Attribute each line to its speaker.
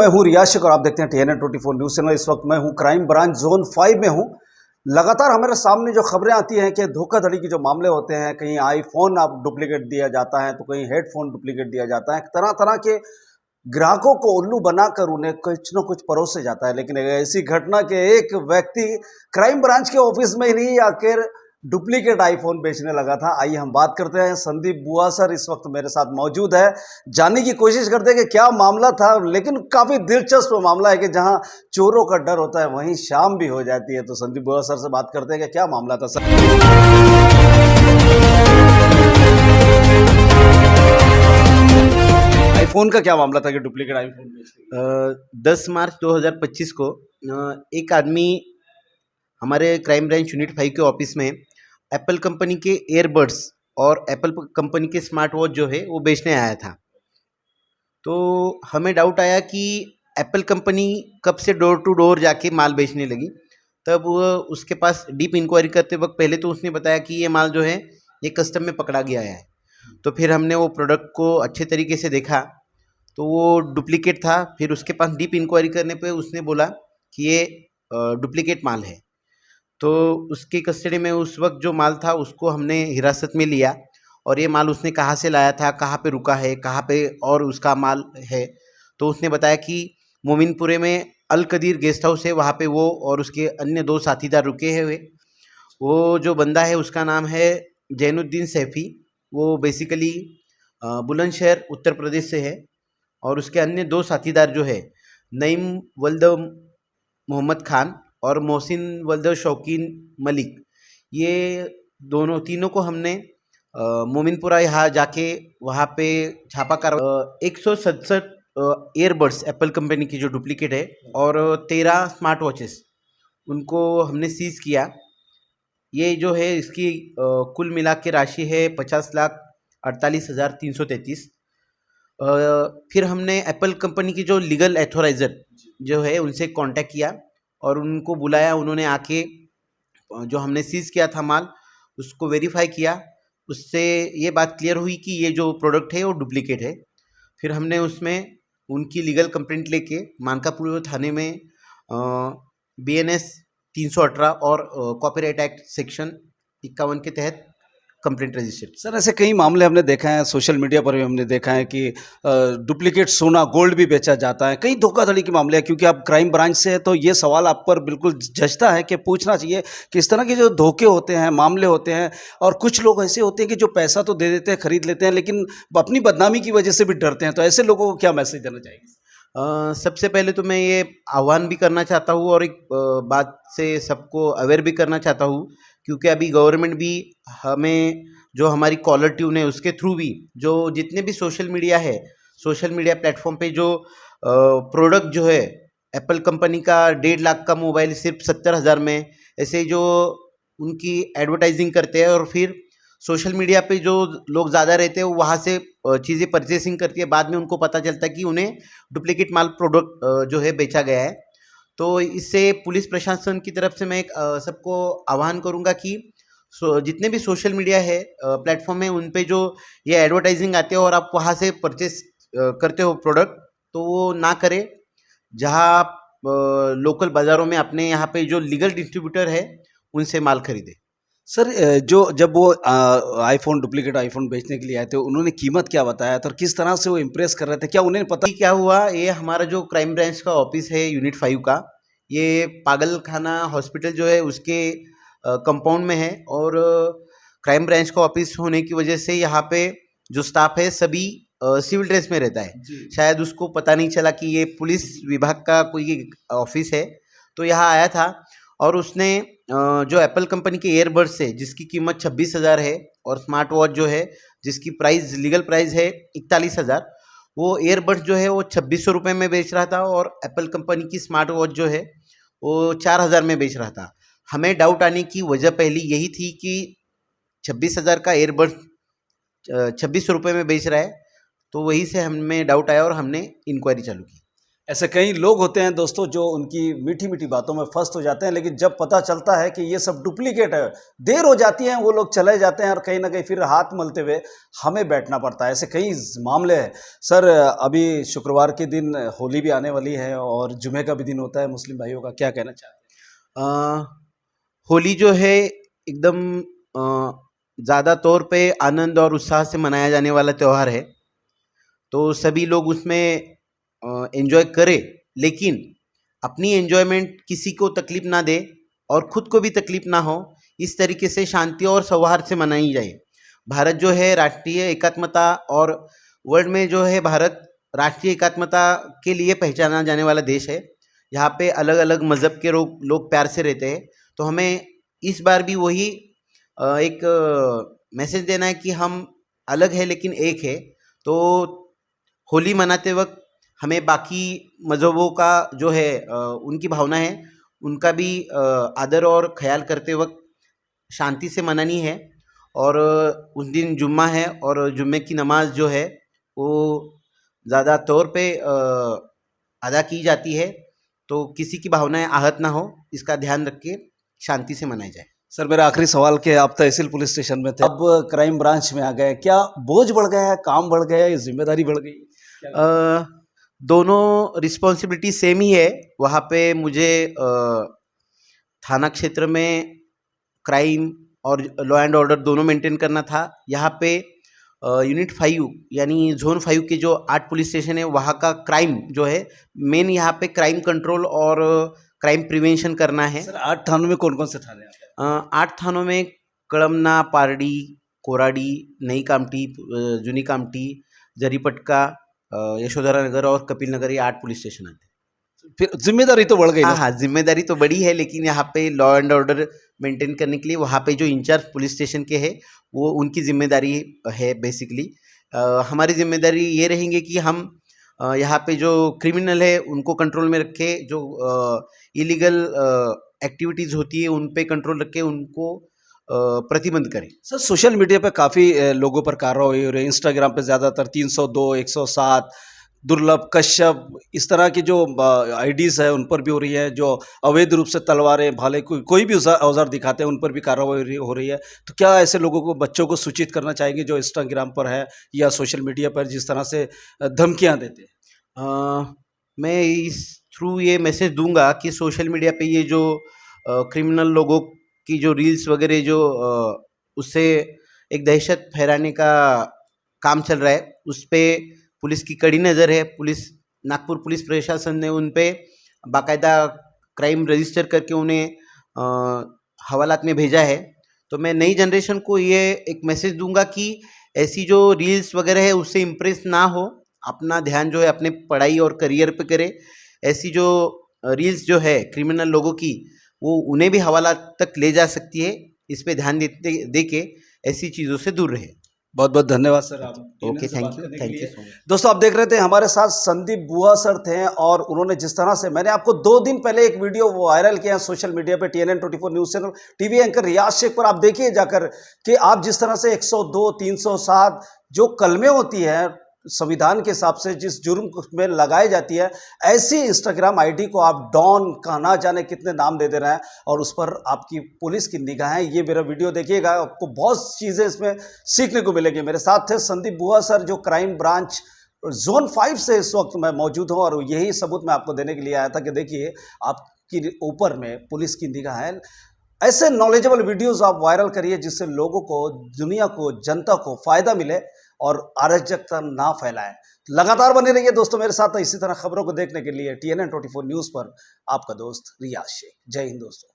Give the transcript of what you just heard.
Speaker 1: मैं हूं रियाशिक और आप देखते हैं TNN 24 न्यूज़ चैनल। इस वक्त मैं हूं क्राइम ब्रांच जोन 5 में हूं। लगातार हमारे सामने जो खबरें आती हैं कि धोखाधड़ी के जो मामले होते हैं, कहीं आईफोन आप डुप्लीकेट दिया जाता है तो कहीं हेडफोन डुप्लीकेट दिया जाता है। तरह तरह के ग्राहकों को उल्लू बनाकर उन्हें कुछ न कुछ परोसे जाता है। लेकिन ऐसी घटना के एक व्यक्ति क्राइम ब्रांच के ऑफिस में ही नहीं आकर डुप्लीकेट आईफोन बेचने लगा था। आइए हम बात करते हैं। संदीप बुआ सर इस वक्त मेरे साथ मौजूद है। जानने की कोशिश करते हैं कि क्या मामला था। लेकिन काफी दिलचस्प मामला है कि जहां चोरों का डर होता है वहीं शाम भी हो जाती है। तो संदीप बुआ सर से बात करते हैं कि क्या मामला था सर। आईफोन का क्या मामला था कि डुप्लीकेट आईफोन बेचने?
Speaker 2: 10 मार्च 2025 को एक आदमी हमारे क्राइम ब्रांच यूनिट 5 के ऑफिस में एप्पल कंपनी के ईयरबड्स और एप्पल कंपनी के स्मार्ट वॉच जो है वो बेचने आया था। तो हमें डाउट आया कि एप्पल कंपनी कब से डोर टू डोर जाके माल बेचने लगी। तब वो उसके पास डीप इंक्वायरी करते वक्त पहले तो उसने बताया कि ये माल जो है ये कस्टम में पकड़ा गया है। तो फिर हमने वो प्रोडक्ट को अच्छे तरीके से देखा तो वो डुप्लीकेट था। फिर उसके पास डीप इंक्वायरी करने पे उसने बोला कि ये डुप्लीकेट माल है। तो उसकी कस्टडी में उस वक्त जो माल था उसको हमने हिरासत में लिया और ये माल उसने कहाँ से लाया था, कहाँ पे रुका है, कहाँ पे और उसका माल है। तो उसने बताया कि मोमिनपुरे में अल कदीर गेस्ट हाउस है, वहाँ पे वो और उसके अन्य 2 साथीदार रुके हुए। वो जो बंदा है उसका नाम है जैनुद्दीन सैफ़ी। वो बेसिकली बुलंदशहर उत्तर प्रदेश से है और उसके अन्य 2 साथीदार जो है नईम वल्द मोहम्मद खान और मोहसिन वल्द शौकीन मलिक, ये तीनों को हमने मोमिनपुरा यहाँ जाके वहाँ पे छापा कर 167 ईयरबड्स एप्पल कंपनी की जो डुप्लीकेट है और 13 स्मार्ट वॉचेस उनको हमने सीज़ किया। ये जो है इसकी कुल मिला के राशि है 50,48,333। फिर हमने एप्पल कंपनी की जो लीगल एथोराइज़र जो है उनसे कांटेक्ट किया और उनको बुलाया। उन्होंने आके जो हमने सीज़ किया था माल उसको वेरीफाई किया। उससे ये बात क्लियर हुई कि ये जो प्रोडक्ट है वो डुप्लीकेट है। फिर हमने उसमें उनकी लीगल कंप्लेंट लेके मानकापुर थाने में BNS 318 और कॉपीराइट एक्ट सेक्शन 51 के तहत कंप्लेंट रजिस्टर।
Speaker 1: सर ऐसे कई मामले हमने देखा है, सोशल मीडिया पर भी हमने देखा है कि डुप्लीकेट सोना गोल्ड भी बेचा जाता है। कई धोखाधड़ी के मामले हैं। क्योंकि आप क्राइम ब्रांच से है तो ये सवाल आप पर बिल्कुल जचता है कि पूछना चाहिए कि इस तरह के जो धोखे होते हैं, मामले होते हैं और कुछ लोग ऐसे होते हैं कि जो पैसा तो दे देते हैं, खरीद लेते हैं, लेकिन अपनी बदनामी की वजह से भी डरते हैं। तो ऐसे लोगों को क्या मैसेज देना चाहिए?
Speaker 2: सबसे पहले तो मैं ये आह्वान भी करना चाहता हूँ और एक बात से सबको अवेयर भी करना चाहता हूँ, क्योंकि अभी गवर्नमेंट भी हमें जो हमारी कॉलर ट्यून है उसके थ्रू भी जो जितने भी सोशल मीडिया प्लेटफॉर्म पे जो प्रोडक्ट जो है एप्पल कंपनी का 1.5 लाख का मोबाइल सिर्फ 70,000 में, ऐसे जो उनकी एडवर्टाइजिंग करते हैं और फिर सोशल मीडिया पे जो लोग ज़्यादा रहते हैं वो वहाँ से चीज़ें परचेसिंग करके बाद में उनको पता चलता है कि उन्हें डुप्लीकेट माल प्रोडक्ट जो है बेचा गया है। तो इससे पुलिस प्रशासन की तरफ से मैं एक सबको आह्वान करूँगा कि जितने भी सोशल मीडिया है प्लेटफॉर्म है उन पे जो ये एडवर्टाइजिंग आती है और आप वहाँ से परचेस करते हो प्रोडक्ट, तो वो ना करें। जहाँ आप लोकल बाज़ारों में अपने यहाँ पे जो लीगल डिस्ट्रीब्यूटर है उनसे माल खरीदें।
Speaker 1: सर जब वो आईफोन डुप्लीकेट आईफोन बेचने के लिए आए थे, उन्होंने कीमत क्या बताया था और किस तरह से वो इम्प्रेस कर रहे थे? क्या उन्हें पता?
Speaker 2: क्या हुआ, ये हमारा जो क्राइम ब्रांच का ऑफिस है यूनिट 5 का, ये पागल खाना हॉस्पिटल जो है उसके कंपाउंड में है और क्राइम ब्रांच का ऑफिस होने की वजह से यहाँ पे जो स्टाफ है सभी सिविल ड्रेस में रहता है। शायद उसको पता नहीं चला कि ये पुलिस विभाग का कोई ऑफिस है, तो यहाँ आया था और उसने जो एप्पल कंपनी के ईयरबड्स है जिसकी कीमत 26,000 है और स्मार्ट वॉच जो है जिसकी प्राइस लीगल प्राइस है 41,000, वो ईयरबड्स जो है वो 2,600 रुपये में बेच रहा था और एप्पल कंपनी की स्मार्ट वॉच जो है वो 4,000 में बेच रहा था। हमें डाउट आने की वजह पहली यही थी कि 26,000 का ईयरबड्स 2,600 रुपये में बेच रहा है, तो वहीं से हमें डाउट आया और हमने इंक्वायरी चालू की।
Speaker 1: ऐसे कई लोग होते हैं दोस्तों जो उनकी मीठी मीठी बातों में फंस हो जाते हैं, लेकिन जब पता चलता है कि ये सब डुप्लीकेट है, देर हो जाती है, वो लोग चले जाते हैं और कहीं ना कहीं फिर हाथ मलते हुए हमें बैठना पड़ता है। ऐसे कई मामले हैं। सर, अभी शुक्रवार के दिन होली भी आने वाली है और जुमे का भी दिन होता है मुस्लिम भाइयों का, क्या कहना चाहते
Speaker 2: अ, होली जो है एकदम ज़्यादा तौर पे आनंद और उत्साह से मनाया जाने वाला त्यौहार है। तो सभी लोग उसमें एंजॉय करें, लेकिन अपनी एंजॉयमेंट किसी को तकलीफ ना दे और खुद को भी तकलीफ ना हो, इस तरीके से शांति और सौहार्द से मनाई जाए। भारत जो है राष्ट्रीय एकात्मता और वर्ल्ड में जो है भारत राष्ट्रीय एकात्मता के लिए पहचाना जाने वाला देश है। यहाँ पे अलग अलग मज़हब के लोग प्यार से रहते हैं। तो हमें इस बार भी वही एक मैसेज देना है कि हम अलग है लेकिन एक है। तो होली मनाते वक्त हमें बाकी मज़हबों का जो है उनकी भावना है, उनका भी आदर और ख्याल करते वक्त शांति से मनानी है। और उस दिन जुम्मा है और जुम्मे की नमाज जो है वो ज़्यादा तौर पे अदा की जाती है। तो किसी की भावनाएं आहत ना हो, इसका ध्यान रख के शांति से मनाई जाए।
Speaker 1: सर, मेरा आखिरी सवाल कि आप तहसील पुलिस स्टेशन में थे, अब क्राइम ब्रांच में आ गए, क्या बोझ बढ़ गया है, काम बढ़ गया है, जिम्मेदारी बढ़ गई?
Speaker 2: दोनों रिस्पॉन्सिबिलिटी सेम ही है। वहाँ पे मुझे थाना क्षेत्र में क्राइम और लॉ एंड ऑर्डर दोनों मेंटेन करना था। यहाँ पे यूनिट 5 यानी जोन 5 के जो 8 पुलिस स्टेशन है, वहाँ का क्राइम जो है मेन, यहाँ पे क्राइम कंट्रोल और क्राइम प्रिवेंशन करना है।
Speaker 1: सर, 8 थानों में कौन कौन से थाने आते हैं?
Speaker 2: 8 थानों में कड़मना, पारडी, कोराडी, नई कामठी, जूनी कामठी, जरीपटका, यशोधरा नगर और कपिल नगर, ये 8 पुलिस स्टेशन आते हैं।
Speaker 1: फिर जिम्मेदारी तो बढ़ गई
Speaker 2: हाँ
Speaker 1: ना?
Speaker 2: हाँ, जिम्मेदारी तो बड़ी है, लेकिन यहाँ पे लॉ एंड ऑर्डर मेंटेन करने के लिए वहाँ पे जो इंचार्ज पुलिस स्टेशन के हैं वो उनकी जिम्मेदारी है बेसिकली। हमारी जिम्मेदारी ये रहेंगे कि हम यहाँ पे जो क्रिमिनल है उनको कंट्रोल में रखें, जो इलीगल एक्टिविटीज़ होती है उन पे कंट्रोल रखें, उनको प्रतिबंध करें।
Speaker 1: सर, सोशल मीडिया पे काफ़ी लोगों पर कार्रवाई हो रही है। इंस्टाग्राम पे ज़्यादातर 302, 107, दुर्लभ, कश्यप, इस तरह की जो आईडीज़ है उन पर भी हो रही है। जो अवैध रूप से तलवारें, भाले, कोई भी औजार दिखाते हैं उन पर भी कार्रवाई हो रही है। तो क्या ऐसे लोगों को, बच्चों को सूचित करना चाहेंगे जो इंस्टाग्राम पर है या सोशल मीडिया पर जिस तरह से धमकियाँ देते हैं?
Speaker 2: मैं इस थ्रू ये मैसेज दूंगा कि सोशल मीडिया पे ये जो क्रिमिनल लोगों की जो रील्स वगैरह जो उससे एक दहशत फैलाने का काम चल रहा है, उस पर पुलिस की कड़ी नज़र है। नागपुर पुलिस प्रशासन ने उन पे बाकायदा क्राइम रजिस्टर करके उन्हें हवालात में भेजा है। तो मैं नई जनरेशन को ये एक मैसेज दूंगा कि ऐसी जो रील्स वगैरह है उससे इम्प्रेस ना हो, अपना ध्यान जो है अपने पढ़ाई और करियर पे करे। ऐसी जो रील्स जो है क्रिमिनल लोगों की, वो उन्हें भी हवालात तक ले जा सकती है। इस पे ध्यान दे के ऐसी चीज़ों से दूर रहे।
Speaker 1: बहुत बहुत धन्यवाद सर, आप
Speaker 2: okay, thank you so much.
Speaker 1: दोस्तों, आप देख रहे थे हमारे साथ संदीप बुआ सर थे और उन्होंने जिस तरह से, मैंने आपको 2 दिन पहले एक वीडियो वायरल किया सोशल मीडिया पे, TNN 24 news channel, TV anchor Riyaz Shaikh पर आप देखिए जाकर कि आप जिस तरह से 102, 307 जो कलमें होती है संविधान के हिसाब से जिस जुर्म में लगाई जाती है, ऐसी इंस्टाग्राम आईडी को आप डॉन का ना जाने कितने नाम दे रहे हैं और उस पर आपकी पुलिस की निगाहें। ये मेरा वीडियो देखिएगा, आपको बहुत चीज़ें इसमें सीखने को मिलेगी। मेरे साथ थे संदीप बुआ सर जो क्राइम ब्रांच जोन 5 से इस वक्त मैं मौजूद हूँ और यही सबूत मैं आपको देने के लिए आया था कि देखिए आपकी ऊपर में पुलिस की निगाहें। ऐसे नॉलेजेबल वीडियोस आप वायरल करिए जिससे लोगों को, दुनिया को, जनता को फ़ायदा मिले और अराजकता ना फैलाएं। लगातार बने रहिए दोस्तों मेरे साथ। इसी तरह खबरों को देखने के लिए TNN 24 न्यूज़ पर आपका दोस्त रियाज शेख। जय हिंद दोस्तों।